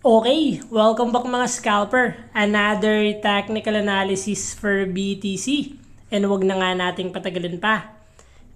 Okay, welcome back mga scalper. Another technical analysis for BTC. And wag na nga nating patagalin pa.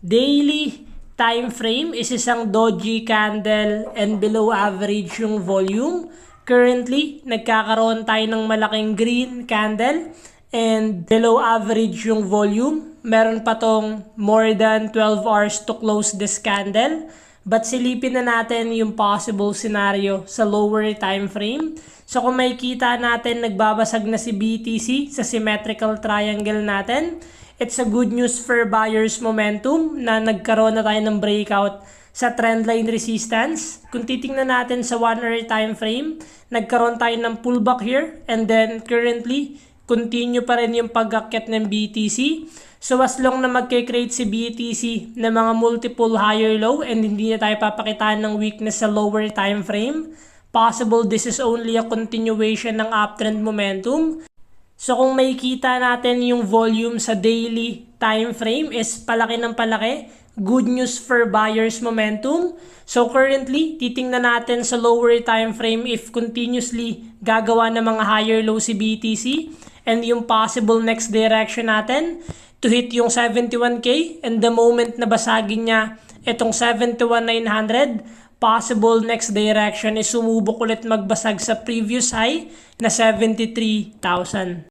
Daily time frame is isang doji candle and below average yung volume. Currently, nagkakaroon tayo ng malaking green candle and below average yung volume. Meron pa tong more than 12 hours to close this candle. But silipin na natin yung possible scenario sa lower time frame. So kung makikita natin nagbabasag na si BTC sa symmetrical triangle natin, it's a good news for buyers momentum na nagkaroon na tayo ng breakout sa trendline resistance. Kung titingnan natin sa 1 hour time frame, nagkaroon tayo ng pullback here and then currently continue pa rin yung pag-akyat ng BTC. So as long na magke-create si BTC ng mga multiple higher low and hindi na tayo papakitaan ng weakness sa lower time frame, possible this is only a continuation ng uptrend momentum. So kung makikita natin yung volume sa daily time frame is palaki ng palaki, good news for buyers momentum. So currently, titingnan natin sa lower time frame if continuously gagawa ng mga higher low si BTC and yung possible next direction natin to hit yung 71K and the moment na basagin niya itong 71,900, possible next direction is sumubok ulit magbasag sa previous high na 73,000.